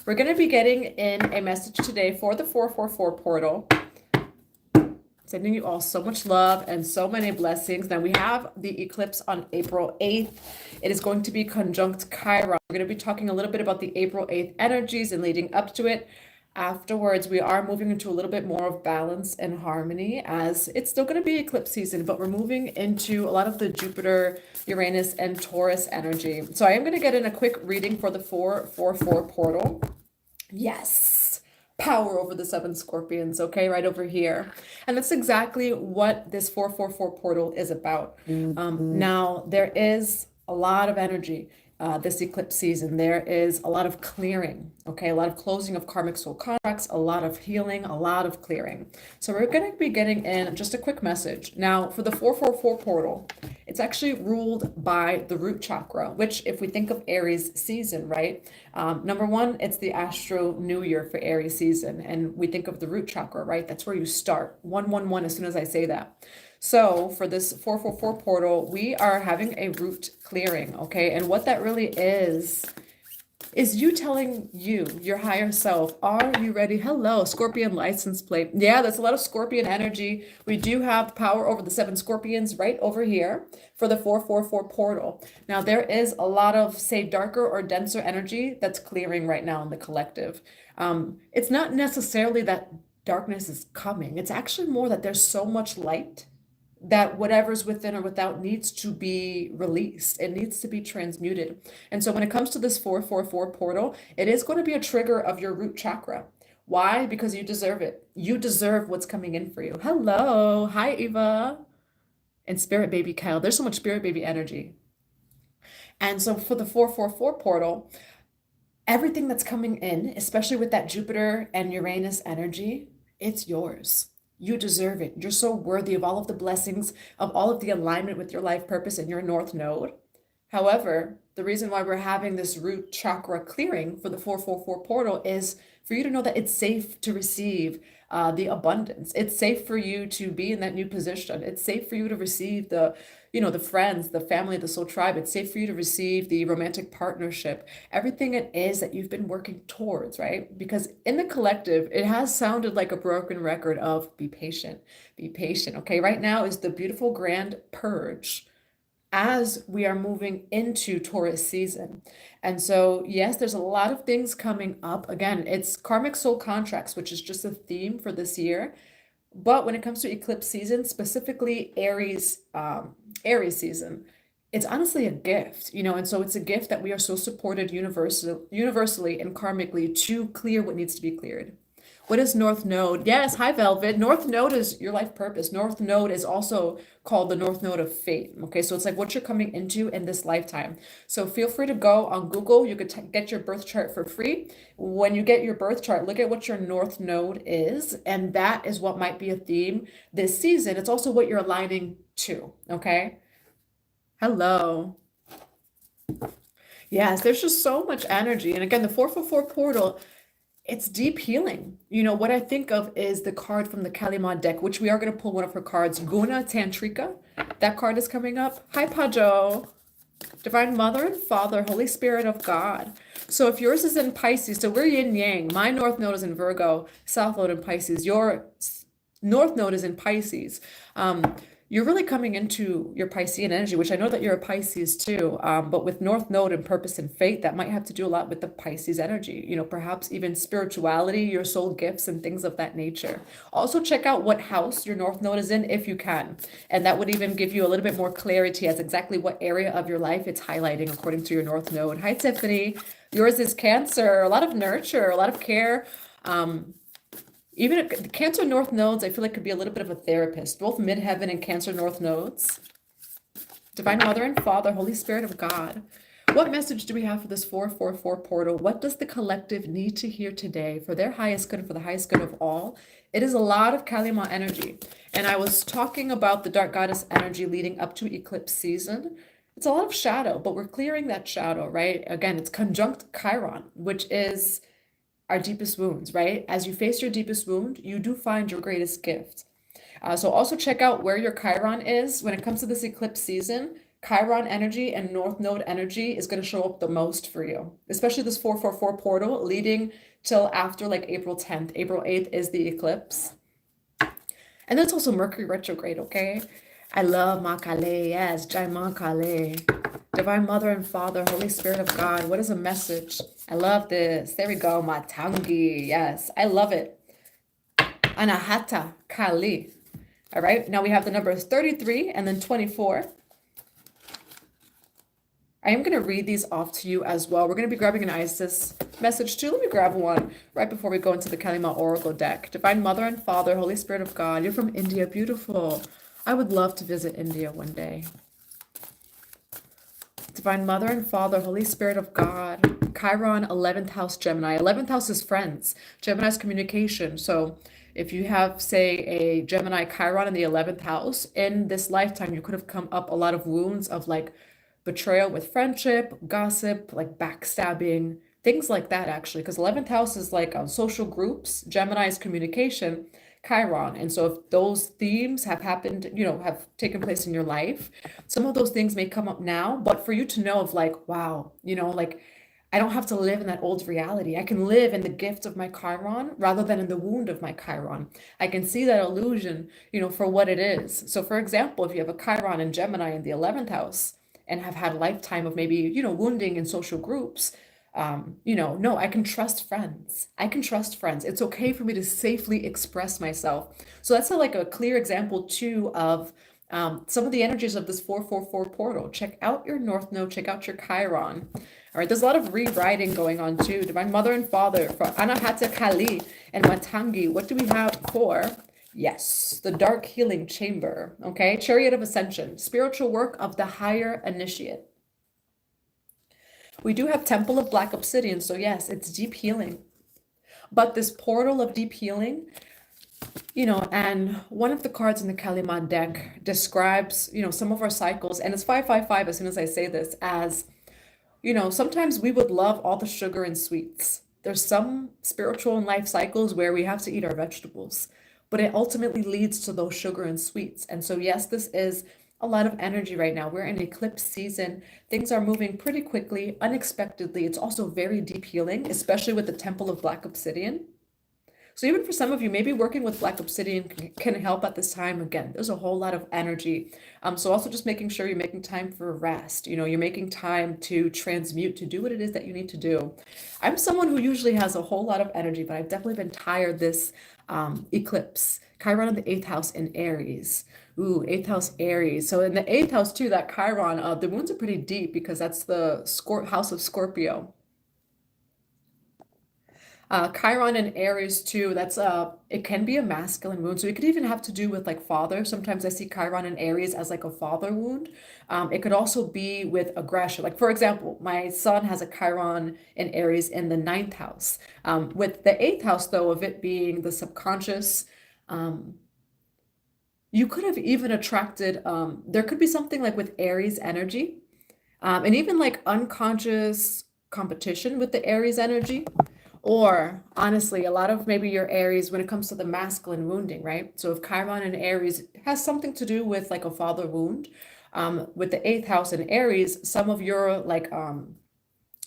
We're going to be getting in a message today for the 444 portal. Sending you all so much love and so many blessings. Now we have the eclipse on April 8th. It is going to be conjunct Chiron. We're going to be talking a little bit about the April 8th energies and leading up to it. Afterwards, we are moving into a little bit more of balance and harmony, as it's still going to be eclipse season, but we're moving into a lot of the Jupiter, Uranus, and Taurus energy. So I am going to get in a quick reading for the 444 portal. Yes, power over the 7 scorpions, okay, right over here. And that's exactly what this 444 portal is about. Now, there is a lot of energy this eclipse season. There is a lot of clearing, okay, a lot of closing of karmic soul contracts, a lot of healing, a lot of clearing. So we're going to be getting in just a quick message. Now, for the 444 portal, it's actually ruled by the root chakra, which if we think of Aries season, right? Number one, it's the Astro New Year for Aries season. And we think of the root chakra, right? That's where you start. 111 as soon as I say that. So for this 444 portal, we are having a root clearing, okay? And what that really is you telling you, your higher self, are you ready? Hello, Scorpion license plate. Yeah, there's a lot of Scorpion energy. We do have power over the 7 scorpions right over here for the 444 portal. Now, there is a lot of, say, darker or denser energy that's clearing right now in the collective. It's not necessarily that darkness is coming. It's actually more that there's so much light that whatever's within or without needs to be released. It needs to be transmuted. And so when it comes to this 444 portal, it is going to be a trigger of your root chakra. Why? Because you deserve it. You deserve what's coming in for you. Hello. Hi, Eva. And Spirit Baby Kyle. There's so much Spirit Baby energy. And so for the 444 portal, everything that's coming in, especially with that Jupiter and Uranus energy, it's yours. You deserve it. You're so worthy of all of the blessings, of all of the alignment with your life purpose and your North Node. However, the reason why we're having this root chakra clearing for the 444 portal is for you to know that it's safe to receive the abundance. It's safe for you to be in that new position. It's safe for you to receive the friends, the family, the soul tribe. It's safe for you to receive the romantic partnership, everything it is that you've been working towards, right? Because in the collective, it has sounded like a broken record of be patient, okay? Right now is the beautiful grand purge as we are moving into Taurus season. And so, yes, there's a lot of things coming up. Again, it's karmic soul contracts, which is just a theme for this year. But when it comes to eclipse season, specifically Aries season, it's honestly a gift, and so it's a gift that we are so supported universally and karmically to clear what needs to be cleared. What is North Node? Yes, hi Velvet. North Node is your life purpose. North Node is also called the North Node of fate. Okay, so it's like what you're coming into in this lifetime. So feel free to go on Google. You could get your birth chart for free. When you get your birth chart, look at what your North Node is, and that is what might be a theme this season. It's also what you're aligning to, okay? Hello. Yes, there's just so much energy. And again, the 444 portal, it's deep healing. What I think of is the card from the Kalima deck, which we are going to pull one of her cards, Guna Tantrika. That card is coming up. Hi, Pajo. Divine Mother and Father, Holy Spirit of God. So if yours is in Pisces, so we're yin yang. My North Node is in Virgo, South Node in Pisces. Your North Node is in Pisces. You're really coming into your Piscean energy, which I know that you're a Pisces too, but with North Node and purpose and fate, that might have to do a lot with the Pisces energy, perhaps even spirituality, your soul gifts and things of that nature. Also check out what house your North Node is in if you can, and that would even give you a little bit more clarity as exactly what area of your life it's highlighting according to your North Node. Hi, Tiffany. Yours is Cancer, a lot of nurture, a lot of care. Even Cancer North Nodes, I feel like could be a little bit of a therapist, both Midheaven and Cancer North Nodes. Divine Mother and Father, Holy Spirit of God. What message do we have for this 444 portal? What does the collective need to hear today for their highest good and for the highest good of all? It is a lot of Kalima energy. And I was talking about the dark goddess energy leading up to eclipse season. It's a lot of shadow, but we're clearing that shadow, right? Again, it's conjunct Chiron, which is our deepest wounds, right? As you face your deepest wound, you do find your greatest gift. So also check out where your Chiron is when it comes to this eclipse season. Chiron energy and North Node energy is going to show up the most for you, especially this 444 portal leading till after like April 10th. April 8th is the eclipse. And then it's also Mercury retrograde, okay? I love Makale, yes, Jai Makale. Divine Mother and Father, Holy Spirit of God, what is a message? I love this. There we go, Matangi, yes, I love it. Anahata Kali. All right, now we have the numbers 33 and then 24. I am going to read these off to you as well. We're going to be grabbing an Isis message too. Let me grab one right before we go into the Kalima Oracle deck. Divine Mother and Father, Holy Spirit of God. You're from India. Beautiful. I would love to visit India one day. Divine Mother and Father, Holy Spirit of God. Chiron, 11th house Gemini. 11th house is friends. Gemini's communication. So if you have, say, a Gemini Chiron in the 11th house, in this lifetime, you could have come up a lot of wounds of like betrayal with friendship, gossip, like backstabbing, things like that actually, because 11th house is like social groups, Gemini's communication, Chiron. And so if those themes have happened, have taken place in your life, some of those things may come up now, but for you to know of like, wow, like I don't have to live in that old reality. I can live in the gift of my Chiron rather than in the wound of my Chiron. I can see that illusion, for what it is. So for example, if you have a Chiron and Gemini in the 11th house, and have had a lifetime of maybe, wounding in social groups, no, I can trust friends. I can trust friends. It's okay for me to safely express myself. So that's like a clear example too of some of the energies of this 444 portal. Check out your North Node, check out your Chiron. All right, there's a lot of rewriting going on too. Divine Mother and Father for Anahata Kali and Matangi. What do we have for? Yes, the dark healing chamber, okay? Chariot of Ascension, spiritual work of the higher initiate. We do have Temple of Black Obsidian, so yes, it's deep healing. But this portal of deep healing, and one of the cards in the Kalima deck describes, some of our cycles, and it's 555 as soon as I say this, as, sometimes we would love all the sugar and sweets. There's some spiritual and life cycles where we have to eat our vegetables, but it ultimately leads to those sugar and sweets. And so, yes, this is a lot of energy right now. We're in eclipse season. Things are moving pretty quickly, unexpectedly. It's also very deep healing, especially with the Temple of Black Obsidian. So even for some of you, maybe working with Black Obsidian can help at this time. Again, there's a whole lot of energy. So also just making sure you're making time for rest. You're making time to transmute, to do what it is that you need to do. I'm someone who usually has a whole lot of energy, but I've definitely been tired this eclipse. Chiron in the 8th house in Aries. Ooh, 8th house Aries. So in the 8th house too, that Chiron, the wounds are pretty deep because that's the house of Scorpio. Chiron and Aries too, that's it can be a masculine wound. So it could even have to do with like father. Sometimes I see Chiron and Aries as like a father wound. It could also be with aggression. Like for example, my son has a Chiron and Aries in the 9th house. With the 8th house though, of it being the subconscious, you could have even attracted, there could be something like with Aries energy, and even like unconscious competition with the Aries energy. Or honestly, a lot of maybe your Aries when it comes to the masculine wounding, right? So if Chiron and Aries has something to do with like a father wound, with the 8th house in Aries, some of your like,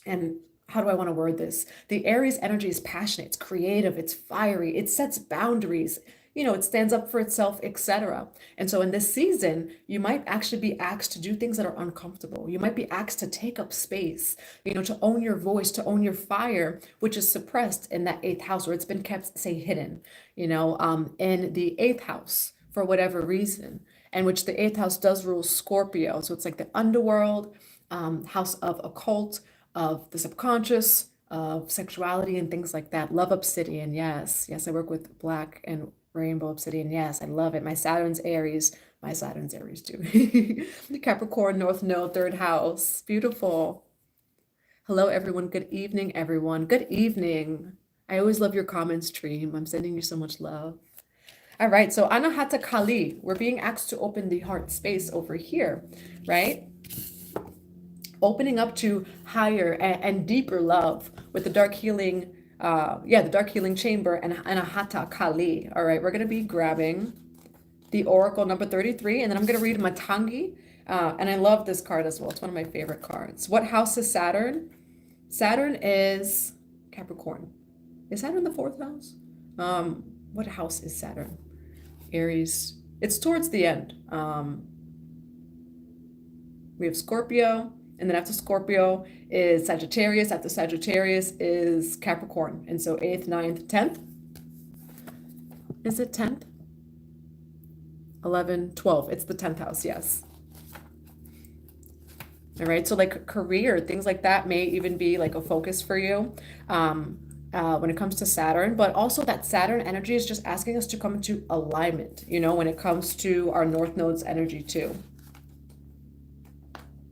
and how do I want to word this? The Aries energy is passionate, it's creative, it's fiery, it sets boundaries, it stands up for itself, etc. And so in this season, you might actually be asked to do things that are uncomfortable. You might be asked to take up space, to own your voice, to own your fire, which is suppressed in that 8th house, or it's been kept, say, hidden, in the 8th house for whatever reason, and which the 8th house does rule Scorpio. So it's like the underworld, house of occult, of the subconscious, of sexuality and things like that. Love obsidian, yes. I work with black and rainbow obsidian, yes, I love it. My Saturn's Aries too. Capricorn, North Node, 3rd house, beautiful. Hello everyone, good evening everyone, good evening. I always love your comments, Dream. I'm sending you so much love. All right, so Anahata Kali, we're being asked to open the heart space over here, right? Opening up to higher and deeper love with the dark healing, the dark healing chamber and Anahata Kali. All right, we're going to be grabbing the oracle number 33, and then I'm going to read Matangi And I love this card as well. It's one of my favorite cards. What house is Saturn? Saturn is Capricorn. Is Saturn the fourth house? What house is Saturn? Aries. It's towards the end. We have Scorpio, and then after Scorpio is Sagittarius. After Sagittarius is Capricorn. And so 8th, 9th, 10th. Is it 10th? 11, 12. It's the 10th house, yes. All right, so like career, things like that may even be like a focus for you when it comes to Saturn, but also that Saturn energy is just asking us to come into alignment, you know, when it comes to our North Node's energy too.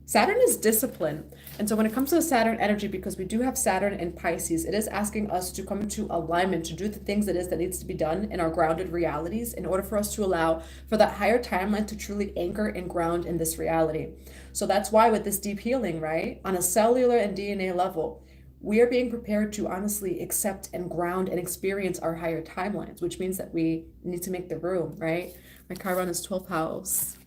Saturn is discipline. And so when it comes to the Saturn energy, because we do have Saturn in Pisces, it is asking us to come into alignment, to do the things that needs to be done in our grounded realities in order for us to allow for that higher timeline to truly anchor and ground in this reality. So that's why with this deep healing, right, on a cellular and DNA level, we are being prepared to honestly accept and ground and experience our higher timelines, which means that we need to make the room, right? My Chiron is 12th house.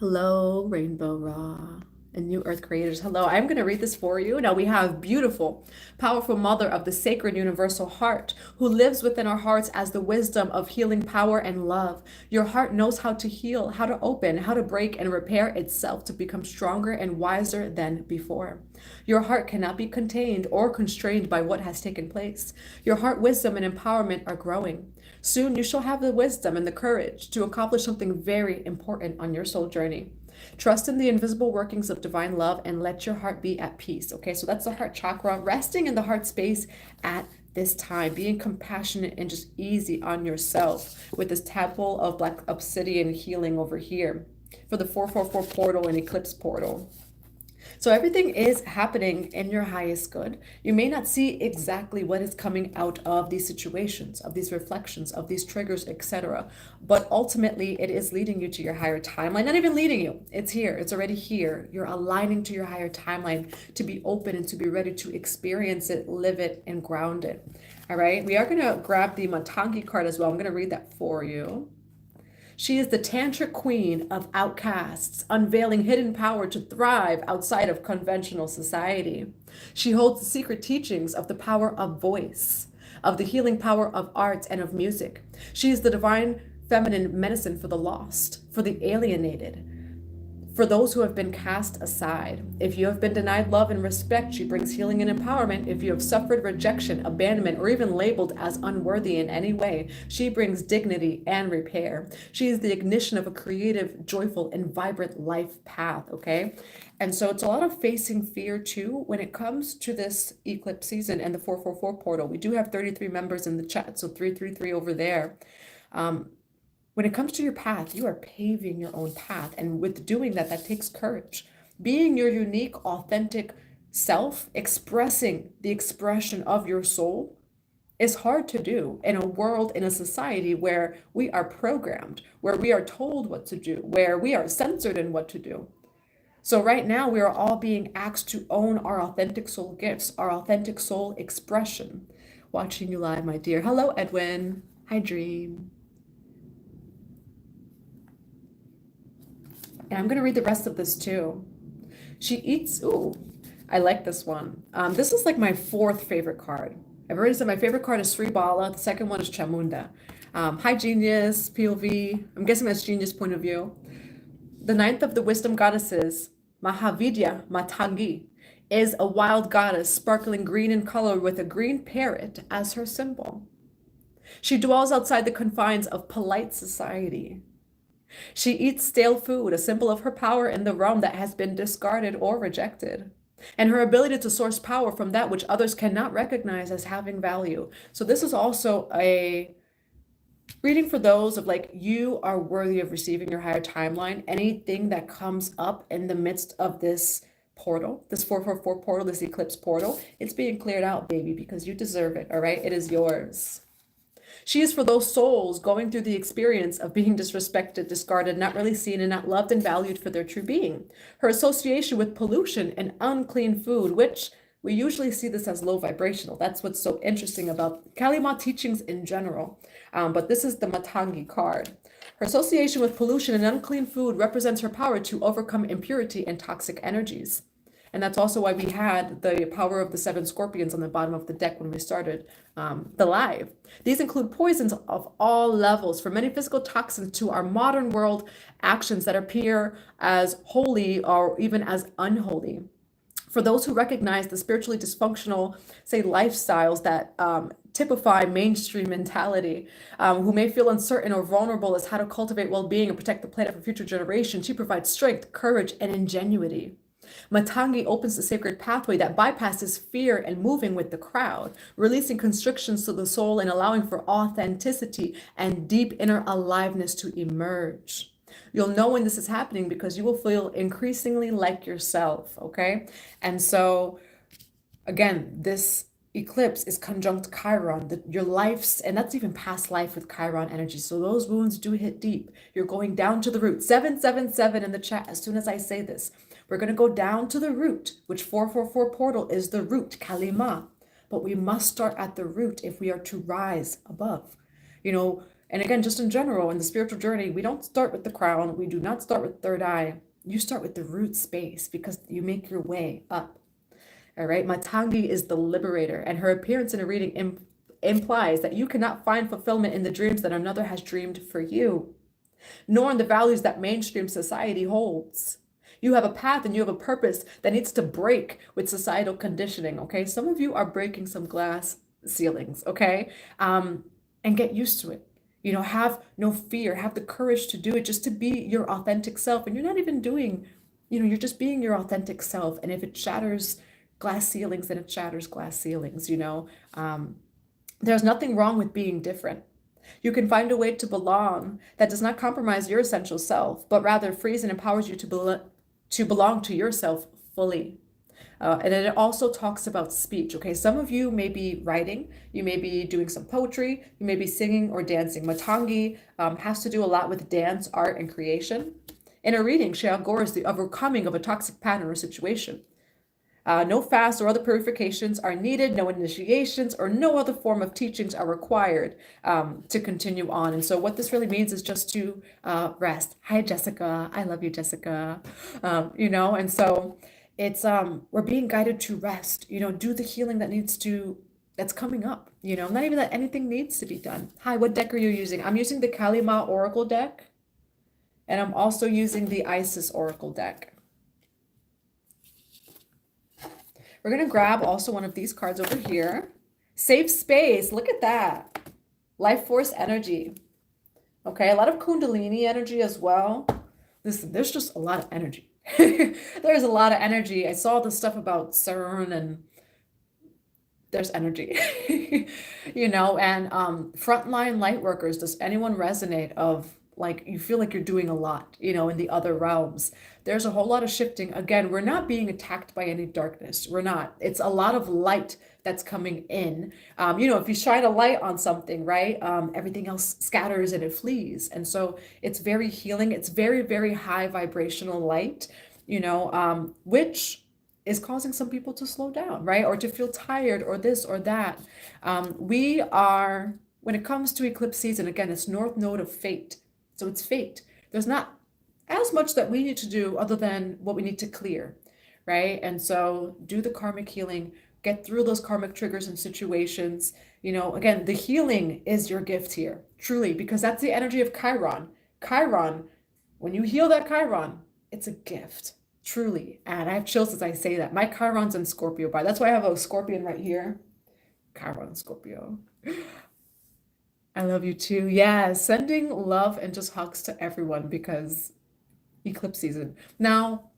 Hello, Rainbow Raw and New Earth Creators. Hello, I'm going to read this for you. Now we have beautiful, powerful mother of the sacred universal heart who lives within our hearts as the wisdom of healing power and love. Your heart knows how to heal, how to open, how to break and repair itself to become stronger and wiser than before. Your heart cannot be contained or constrained by what has taken place. Your heart wisdom and empowerment are growing. Soon you shall have the wisdom and the courage to accomplish something very important on your soul journey. Trust in the invisible workings of divine love and let your heart be at peace. Okay, so that's the heart chakra, resting in the heart space at this time, being compassionate and just easy on yourself with this tadpole of black obsidian healing over here for the 444 portal and eclipse portal. So everything is happening in your highest good. You may not see exactly what is coming out of these situations, of these reflections, of these triggers, etc. But ultimately, it is leading you to your higher timeline. Not even leading you. It's here. It's already here. You're aligning to your higher timeline to be open and to be ready to experience it, live it, and ground it. All right. We are going to grab the Matangi card as well. I'm going to read that for you. She is the tantric queen of outcasts, unveiling hidden power to thrive outside of conventional society. She holds the secret teachings of the power of voice, of the healing power of art and of music. She is the divine feminine medicine for the lost, for the alienated, for those who have been cast aside. If you have been denied love and respect, she brings healing and empowerment. If you have suffered rejection, abandonment, or even labeled as unworthy in any way, she brings dignity and repair. She is the ignition of a creative, joyful, and vibrant life path, okay? And so it's a lot of facing fear too when it comes to this eclipse season and the 444 portal. We do have 33 members in the chat, so 333 over there. When it comes to your path, you are paving your own path. And with doing that, that takes courage. Being your unique, authentic self, expressing the expression of your soul is hard to do in a world, in a society where we are programmed, where we are told what to do, where we are censored in what to do. So right now, we are all being asked to own our authentic soul gifts, our authentic soul expression. Watching you live, my dear. Hello, Edwin. Hi, Dream. And I'm going to read the rest of this too. She eats, ooh, I like this one. This is like my fourth favorite card. I've already said my favorite card is Sri Bala. The second one is Chamunda. Hi, Genius, POV. I'm guessing that's Genius point of view. The ninth of the wisdom goddesses, Mahavidya Matangi, is a wild goddess sparkling green in color with a green parrot as her symbol. She dwells outside the confines of polite society. She eats stale food, a symbol of her power in the realm that has been discarded or rejected, and her ability to source power from that which others cannot recognize as having value. So this is also a reading for those of like, you are worthy of receiving your higher timeline. Anything that comes up in the midst of this portal, this 444 portal, this eclipse portal, it's being cleared out, baby, because you deserve it, all right? It is yours. She is for those souls going through the experience of being disrespected, discarded, not really seen, and not loved and valued for their true being. Her association with pollution and unclean food, which we usually see this as low vibrational. That's what's so interesting about Kalima teachings in general. But this is the Matangi card. Her association with pollution and unclean food represents her power to overcome impurity and toxic energies. And that's also why we had the power of the 7 scorpions on the bottom of the deck when we started the live. These include poisons of all levels, from many physical toxins to our modern world actions that appear as holy or even as unholy. For those who recognize the spiritually dysfunctional, say, lifestyles that typify mainstream mentality, who may feel uncertain or vulnerable as how to cultivate well-being and protect the planet for future generations, she provides strength, courage, and ingenuity. Matangi opens the sacred pathway that bypasses fear and moving with the crowd, releasing constrictions to the soul and allowing for authenticity and deep inner aliveness to emerge. You'll know when this is happening because you will feel increasingly like yourself, okay? And so, again, this eclipse is conjunct Chiron, your life's, and that's even past life with Chiron energy. So those wounds do hit deep. You're going down to the root. 777 in the chat as soon as I say this. We're going to go down to the root, which 444 portal is the root, Kalima. But we must start at the root if we are to rise above. You know, and again, just in general, in the spiritual journey, we don't start with the crown. We do not start with third eye. You start with the root space because you make your way up. All right. Matangi is the liberator, and her appearance in a reading implies that you cannot find fulfillment in the dreams that another has dreamed for you, nor in the values that mainstream society holds. You have a path and you have a purpose that needs to break with societal conditioning. Okay. Some of you are breaking some glass ceilings. Okay. And get used to it. You know, have no fear, have the courage to do it, just to be your authentic self. And you're not even doing, you know, you're just being your authentic self. And if it shatters glass ceilings, then it shatters glass ceilings, you know. There's nothing wrong with being different. You can find a way to belong that does not compromise your essential self, but rather frees and empowers you to belong to yourself fully. And then it also talks about speech. Okay, some of you may be writing, you may be doing some poetry, you may be singing or dancing. Matangi has to do a lot with dance, art, and creation. In a reading, she augurs the overcoming of a toxic pattern or situation. No fasts or other purifications are needed, no initiations or no other form of teachings are required to continue on. And so what this really means is just to rest. Hi, Jessica. I love you, Jessica. You know, and so it's we're being guided to rest, you know, do the healing that's coming up, you know, not even that anything needs to be done. Hi, what deck are you using? I'm using the Kalima Oracle deck, and I'm also using the Isis Oracle deck. We're going to grab also one of these cards over here. Safe space. Look at that. Life force energy. Okay, a lot of Kundalini energy as well. Listen, there's just a lot of energy. There's a lot of energy. I saw the stuff about CERN, and there's energy. You know, and frontline light workers, does anyone resonate of, like, you feel like you're doing a lot, you know, in the other realms? There's a whole lot of shifting. Again, we're not being attacked by any darkness. We're not. It's a lot of light that's coming in. You know, if you shine a light on something, right, everything else scatters and it flees. And so it's very healing. It's very, very high vibrational light, you know, which is causing some people to slow down, right, or to feel tired or this or that. We are, when it comes to eclipse season, again, it's North Node of fate. So it's fate. There's not as much that we need to do other than what we need to clear, right? And so do the karmic healing, get through those karmic triggers and situations. You know, again, the healing is your gift here, truly, because that's the energy of Chiron. Chiron, when you heal that Chiron, it's a gift, truly. And I have chills as I say that. My Chiron's in Scorpio, that's why I have a scorpion right here. Chiron, Scorpio. I love you too. Yeah, sending love and just hugs to everyone because eclipse season. Now,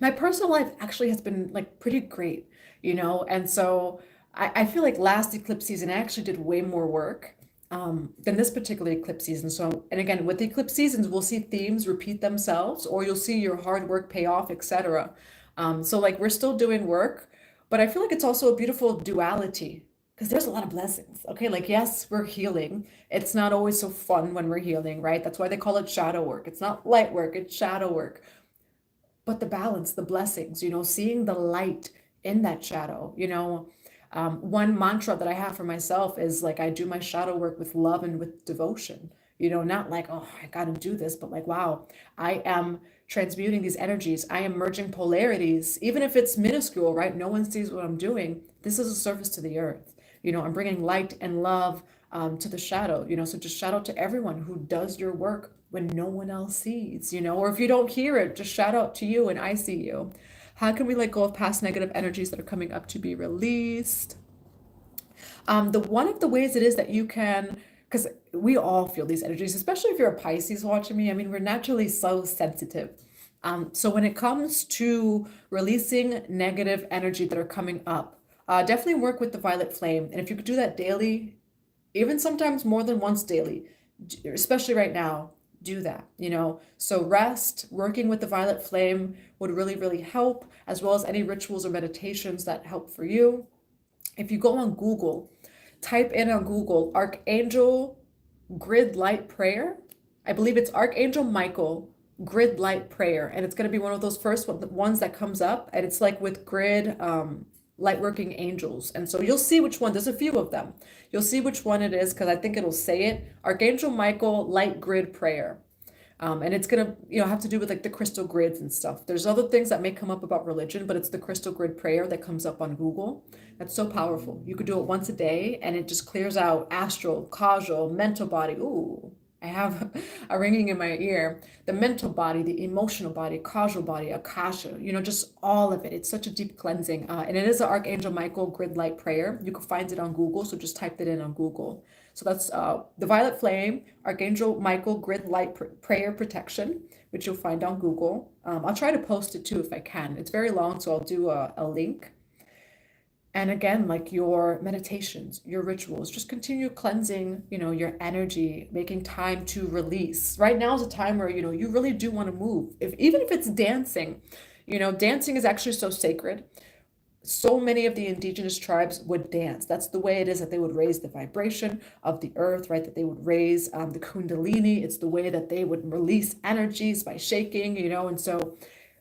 my personal life actually has been like pretty great, you know, and so I feel like last eclipse season I actually did way more work than this particular eclipse season. So, and again, with the eclipse seasons, we'll see themes repeat themselves, or you'll see your hard work pay off, etc. So like we're still doing work, but I feel like it's also a beautiful duality, because there's a lot of blessings. Okay, like, yes, we're healing. It's not always so fun when we're healing, right? That's why they call it shadow work. It's not light work, it's shadow work. But the balance, the blessings, you know, seeing the light in that shadow. One mantra that I have for myself is like, I do my shadow work with love and with devotion. Not like, oh, I got to do this, but like, wow, I am transmuting these energies. I am merging polarities, even if it's minuscule, right? No one sees what I'm doing. This is a service to the earth. I'm bringing light and love to the shadow. So just shout out to everyone who does your work when no one else sees. Or if you don't hear it, just shout out to you and I see you. How can we let go of past negative energies that are coming up to be released? The one of the ways it is that you can, because we all feel these energies, especially if you're a Pisces watching me. I mean, we're naturally so sensitive. So when it comes to releasing negative energy that are coming up, definitely work with the violet flame. And if you could do that daily, even sometimes more than once daily, especially right now, do that. So rest, working with the violet flame would really, really help, as well as any rituals or meditations that help for you. If you go on Google, type in on Google Archangel Grid Light Prayer. I believe it's Archangel Michael Grid Light Prayer, and it's going to be one of those first ones that comes up, and it's like with grid light working angels. And so you'll see which one. There's a few of them. You'll see which one it is, because I think it'll say it. Archangel Michael Light Grid Prayer. And it's gonna, have to do with like the crystal grids and stuff. There's other things that may come up about religion, but it's the crystal grid prayer that comes up on Google. That's so powerful. You could do it once a day, and it just clears out astral, causal, mental body. Ooh, I have a ringing in my ear. The mental body, the emotional body, causal body, akasha. Just all of it. It's such a deep cleansing, and it is the Archangel Michael Grid Light Prayer. You can find it on Google, so just type it in on Google. So that's the Violet Flame, Archangel Michael Grid Light Prayer Protection, which you'll find on Google. I'll try to post it too if I can. It's very long, so I'll do a link. And again, like your meditations, your rituals, just continue cleansing, your energy, making time to release. Right now is a time where, you really do want to move. Even if it's dancing, dancing is actually so sacred. So many of the indigenous tribes would dance. That's the way it is, that they would raise the vibration of the earth, right? That they would raise the kundalini. It's the way that they would release energies by shaking, and so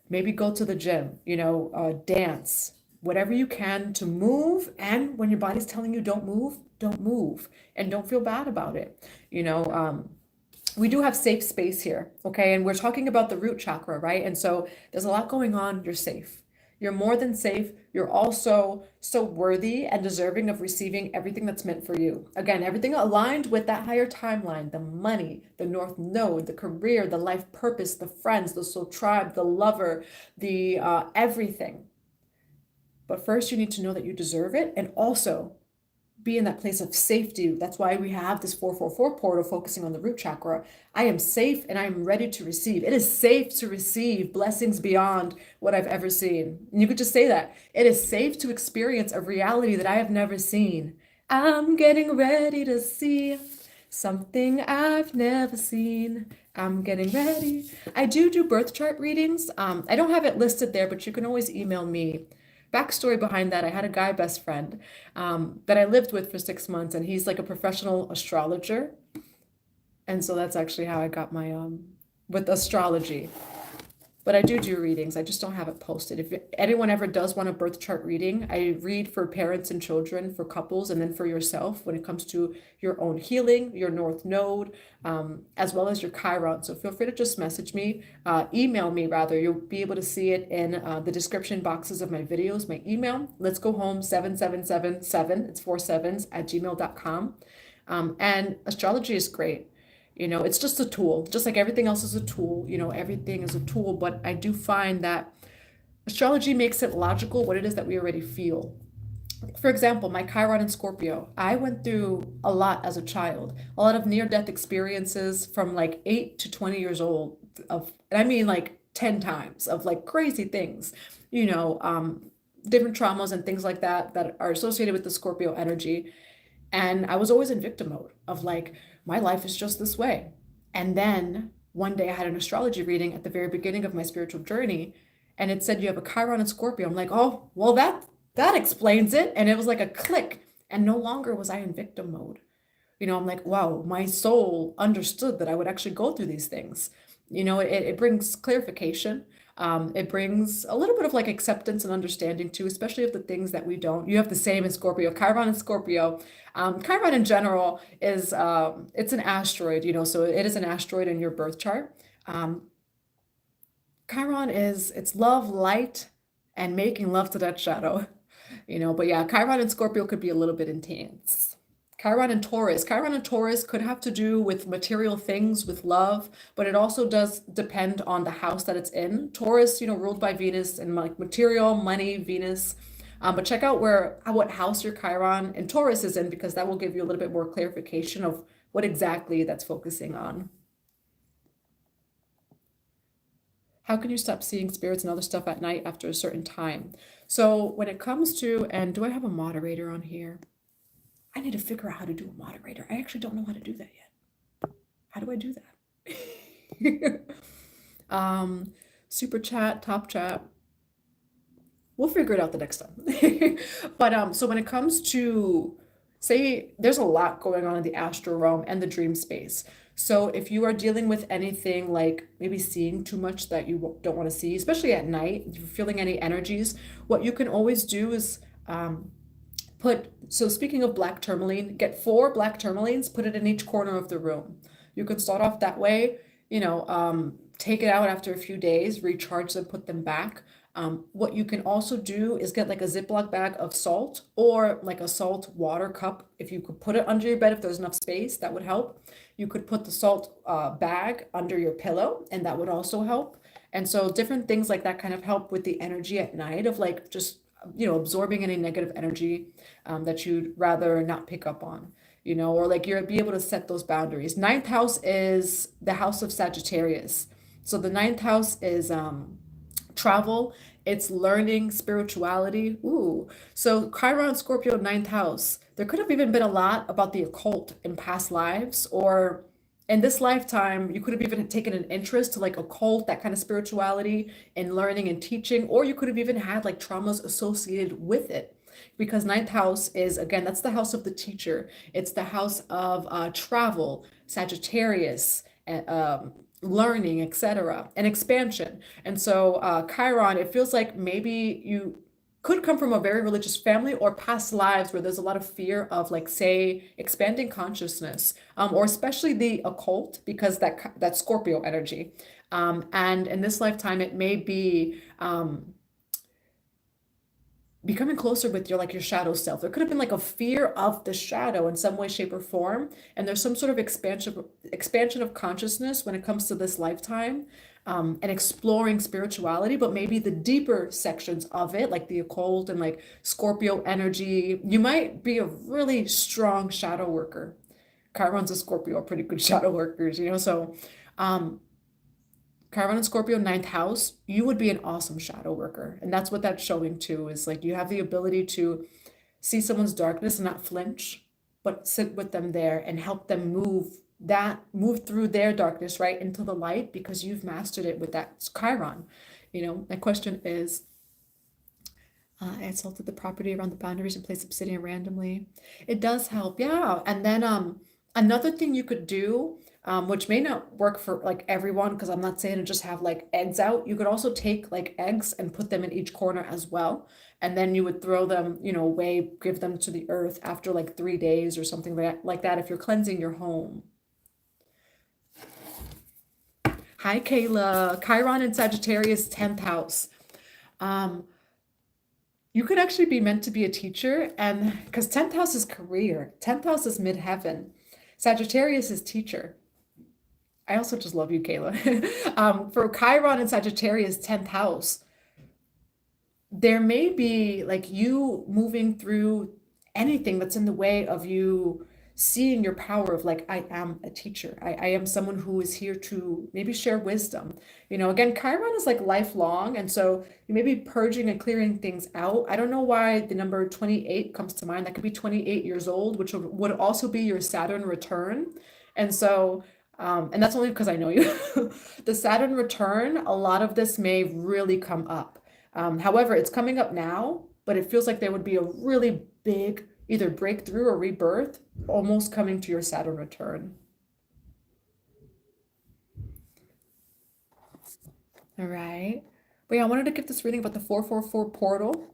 maybe go to the gym, dance, whatever you can to move. And when your body's telling you don't move, and don't feel bad about it. We do have safe space here, okay? And we're talking about the root chakra, right? And so there's a lot going on. You're safe. You're more than safe. You're also so worthy and deserving of receiving everything that's meant for you. Again, everything aligned with that higher timeline, the money, the North Node, the career, the life purpose, the friends, the soul tribe, the lover, the everything. But first you need to know that you deserve it, and also be in that place of safety. That's why we have this 444 portal focusing on the root chakra. I am safe and I am ready to receive. It is safe to receive blessings beyond what I've ever seen. And you could just say that. It is safe to experience a reality that I have never seen. I'm getting ready to see something I've never seen. I'm getting ready. I do birth chart readings. I don't have it listed there, but you can always email me. Backstory behind that, I had a guy best friend that I lived with for 6 months, and he's like a professional astrologer. And so that's actually how I got my with astrology. But I do readings. I just don't have it posted. If anyone ever does want a birth chart reading, I read for parents and children, for couples, and then for yourself when it comes to your own healing, your North Node, as well as your Chiron. So feel free to just message me, email me rather. You'll be able to see it in the description boxes of my videos. My email, let's go home 7777, it's 4 sevens, @gmail.com. And astrology is great. It's just a tool, just like everything else is a tool. Everything is a tool, but I do find that astrology makes it logical what it is that we already feel. For example, my Chiron in Scorpio, I went through a lot as a child, a lot of near-death experiences from like 8 to 20 years old and I mean like 10 times of like crazy things, different traumas and things like that are associated with the Scorpio energy. And I was always in victim mode of like, my life is just this way. And then one day I had an astrology reading at the very beginning of my spiritual journey, and it said you have a Chiron in Scorpio. I'm like, oh, well, that explains it. And it was like a click. And no longer was I in victim mode. I'm like, wow, my soul understood that I would actually go through these things. It brings clarification. It brings a little bit of like acceptance and understanding too, especially of the things that we don't. You have the same in Scorpio, Chiron and Scorpio. Chiron in general is it's an asteroid, you know, so it is an asteroid in your birth chart. Um, Chiron is it's love, light, and making love to that shadow, you know. But yeah, Chiron and Scorpio could be a little bit intense. Chiron and Taurus. Chiron and Taurus could have to do with material things, with love, but it also does depend on the house that it's in. Taurus, you know, ruled by Venus and like material, money, Venus. But check out what house your Chiron and Taurus is in, because that will give you a little bit more clarification of what exactly that's focusing on. How can you stop seeing spirits and other stuff at night after a certain time? So when it comes to, and do I have a moderator on here? I need to figure out how to do a moderator. I actually don't know how to do that yet. How do I do that? Super chat, top chat. We'll figure it out the next time. But so when it comes to, say, there's a lot going on in the astral realm and the dream space. So if you are dealing with anything like maybe seeing too much that you don't want to see, especially at night, if you're feeling any energies, what you can always do is so speaking of black tourmaline, get 4 black tourmalines, put it in each corner of the room. You can start off that way, you know, take it out after a few days, recharge them, put them back. What you can also do is get like a Ziploc bag of salt or like a salt water cup. If you could put it under your bed, if there's enough space, that would help. You could put the salt bag under your pillow, and that would also help. And so different things like that kind of help with the energy at night of like just, you know, absorbing any negative energy that you'd rather not pick up on, you know, or like you're be able to set those boundaries. Ninth house is the house of Sagittarius. So the ninth house is travel, it's learning, spirituality. Ooh. So Chiron, Scorpio, ninth house. There could have even been a lot about the occult in past lives, or in this lifetime, you could have even taken an interest to like occult, that kind of spirituality and learning and teaching, or you could have even had like traumas associated with it. Because ninth house is, again, that's the house of the teacher. It's the house of travel, Sagittarius, learning, etc., and expansion. And so Chiron, it feels like maybe you could come from a very religious family or past lives where there's a lot of fear of like say expanding consciousness, or especially the occult, because that Scorpio energy. And in this lifetime, it may be becoming closer with your shadow self. There could have been like a fear of the shadow in some way, shape, or form, and there's some sort of expansion of consciousness when it comes to this lifetime, and exploring spirituality, but maybe the deeper sections of it, like the occult and like Scorpio energy. You might be a really strong shadow worker. Chiron's a Scorpio are pretty good shadow workers, you know. So Chiron and Scorpio, ninth house, you would be an awesome shadow worker. And that's what that's showing too, is like you have the ability to see someone's darkness and not flinch, but sit with them there and help them move through their darkness right into the light, because you've mastered it with that Chiron. You know, my question is, I assaulted the property around the boundaries and placed obsidian randomly. It does help, yeah. And then another thing you could do, which may not work for like everyone, because I'm not saying to just have like eggs out. You could also take like eggs and put them in each corner as well. And then you would throw them, you know, away, give them to the earth after like 3 days or something like that if you're cleansing your home. Hi, Kayla. Chiron in Sagittarius, 10th house. You could actually be meant to be a teacher, and because 10th house is career, 10th house is midheaven, Sagittarius is teacher. I also just love you, Kayla. For Chiron and Sagittarius, 10th house, there may be like you moving through anything that's in the way of you seeing your power of like, I am a teacher. I am someone who is here to maybe share wisdom. You know, again, Chiron is like lifelong. And so you may be purging and clearing things out. I don't know why the number 28 comes to mind. That could be 28 years old, which would also be your Saturn return. And so, and that's only because I know you. The Saturn return, a lot of this may really come up. However, it's coming up now, but it feels like there would be a really big either breakthrough or rebirth almost coming to your Saturn return. All right. But yeah, I wanted to give this reading about the 444 portal.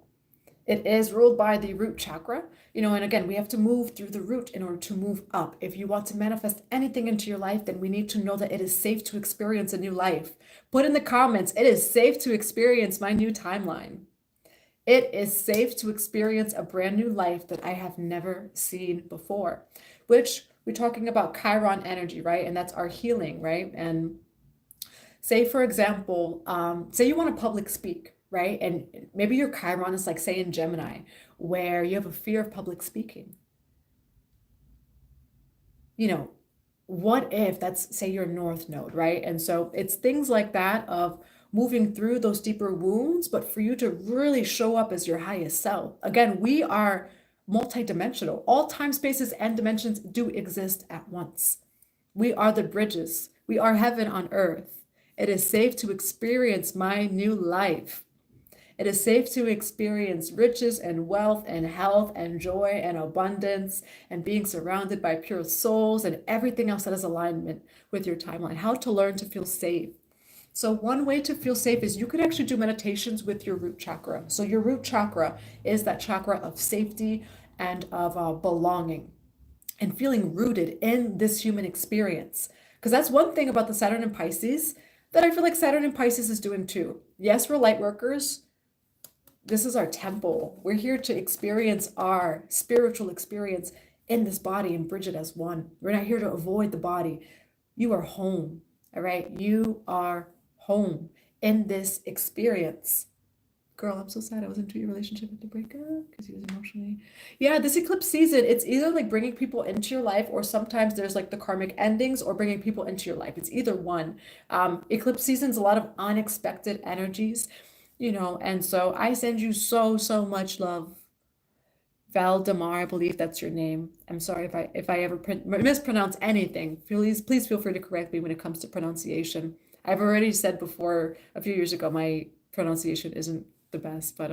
It is ruled by the root chakra, and again, we have to move through the root in order to move up. If you want to manifest anything into your life, then we need to know that it is safe to experience a new life. Put in the comments, it is safe to experience my new timeline. It is safe to experience a brand new life that I have never seen before, which we're talking about Chiron energy, right? And that's our healing, right? And say, for example, say you want to public speak, right? And maybe your Chiron is like, say, in Gemini, where you have a fear of public speaking. What if that's, say, your North Node, right? And so it's things like that of moving through those deeper wounds, but for you to really show up as your highest self. Again, we are multidimensional. All time, spaces, and dimensions do exist at once. We are the bridges. We are heaven on earth. It is safe to experience my new life. It is safe to experience riches and wealth and health and joy and abundance and being surrounded by pure souls and everything else that is alignment with your timeline. How to learn to feel safe. So one way to feel safe is you could actually do meditations with your root chakra. So your root chakra is that chakra of safety and of belonging and feeling rooted in this human experience. Because that's one thing about the Saturn in Pisces that I feel like Saturn in Pisces is doing too. Yes, we're light workers. This is our temple. We're here to experience our spiritual experience in this body and bridge it as one. We're not here to avoid the body. You are home, all right? You are home in this experience. Girl, I'm so sad I was into your relationship at the breakup because he was emotionally. Yeah, this eclipse season, it's either like bringing people into your life, or sometimes there's like the karmic endings or bringing people into your life. It's either one. Eclipse season's a lot of unexpected energies, and so I send you so, so much love. Valdemar, I believe that's your name. I'm sorry if I ever mispronounce anything. Please feel free to correct me when it comes to pronunciation. I've already said before a few years ago my pronunciation isn't the best, but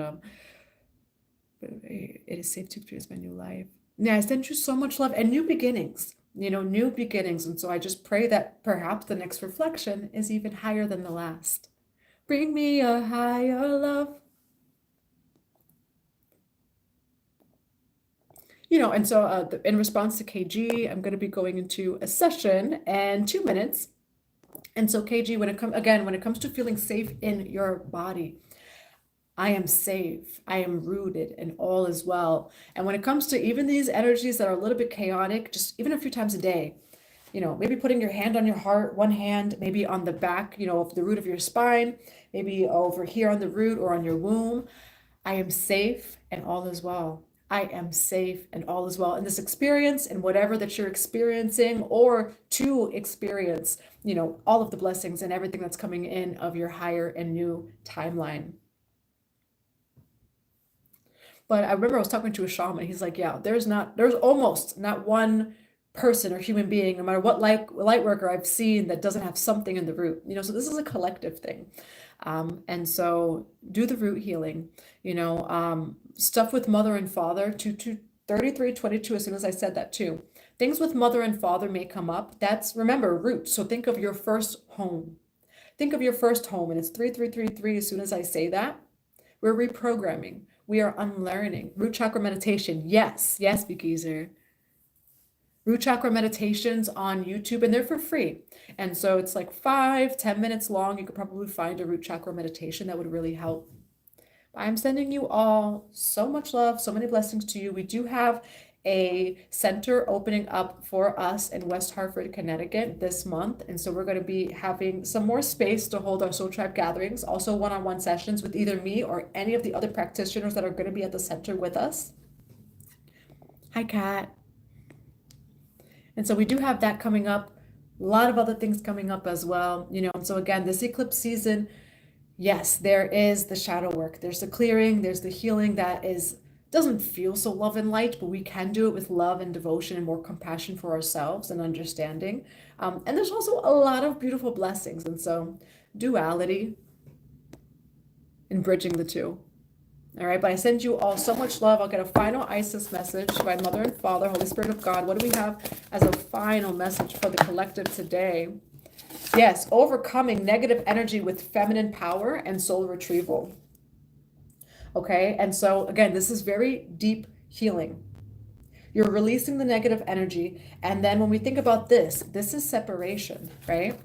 it is safe to experience my new life. Yeah, I send you so much love and new beginnings. New beginnings, and so I just pray that perhaps the next reflection is even higher than the last. Bring me a higher love. And so in response to KG, I'm going to be going into a session in 2 minutes. And so KG, when it comes to feeling safe in your body, I am safe. I am rooted, and all is well. And when it comes to even these energies that are a little bit chaotic, just even a few times a day, maybe putting your hand on your heart, one hand maybe on the back, of the root of your spine, maybe over here on the root or on your womb. I am safe and all is well. I am safe and all is well in this experience, and whatever that you're experiencing or to experience, all of the blessings and everything that's coming in of your higher and new timeline. But I remember I was talking to a shaman. He's like, yeah, there's almost not one person or human being, no matter what light worker I've seen, that doesn't have something in the root. So this is a collective thing. And so do the root healing, stuff with mother and father, 3322, as soon as I said that too. Things with mother and father may come up. That's, remember, root. So think of your first home. Think of your first home, and it's 3333 as soon as I say that. We're reprogramming. We are unlearning. Root chakra meditation. Yes, Begeezer. Root chakra meditations on YouTube, and they're for free. And so it's like 5-10 minutes long. You could probably find a root chakra meditation that would really help. I'm sending you all so much love, so many blessings to you. We do have a center opening up for us in West Hartford, Connecticut this month. And so we're going to be having some more space to hold our Soul Tribe gatherings, also one-on-one sessions with either me or any of the other practitioners that are going to be at the center with us. Hi, Kat. And so we do have that coming up. A lot of other things coming up as well. And so again, this eclipse season, yes, there is the shadow work. There's the clearing. There's the healing that doesn't feel so love and light, but we can do it with love and devotion and more compassion for ourselves and understanding. And there's also a lot of beautiful blessings. And so duality and bridging the two. All right, but I send you all so much love. I'll get a final Isis message by Mother and Father, Holy Spirit of God. What do we have as a final message for the collective today? Yes, overcoming negative energy with feminine power and soul retrieval. Okay, and so again, this is very deep healing. You're releasing the negative energy. And then when we think about this is separation, right?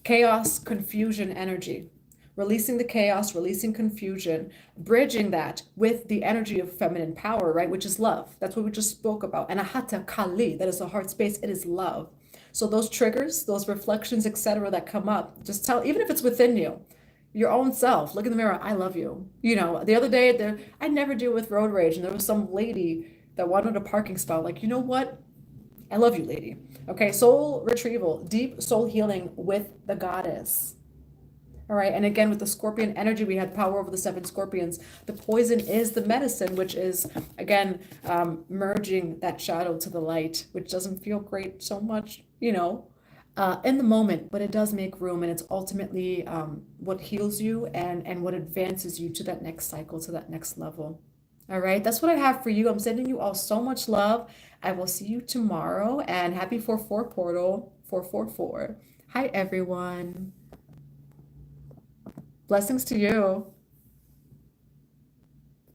Chaos, confusion energy. Releasing the chaos, releasing confusion, bridging that with the energy of feminine power, right? Which is love. That's what we just spoke about. And ahata kali, that is the heart space, it is love. So those triggers, those reflections, etc., that come up, just tell, even if it's within you, your own self, look in the mirror, I love you. You know, the other day there, I never deal with road rage, and there was some lady that wanted a parking spot. Like, you know what? I love you, lady. Okay, soul retrieval, deep soul healing with the goddess. All right, and again, with the scorpion energy, we had power over the 7 scorpions. The poison is the medicine, which is, again, merging that shadow to the light, which doesn't feel great so much, you know, in the moment, but it does make room, and it's ultimately what heals you and what advances you to that next cycle, to that next level. All right, that's what I have for you. I'm sending you all so much love. I will see you tomorrow, and happy 4/4 portal 444. Hi, everyone. Blessings to you.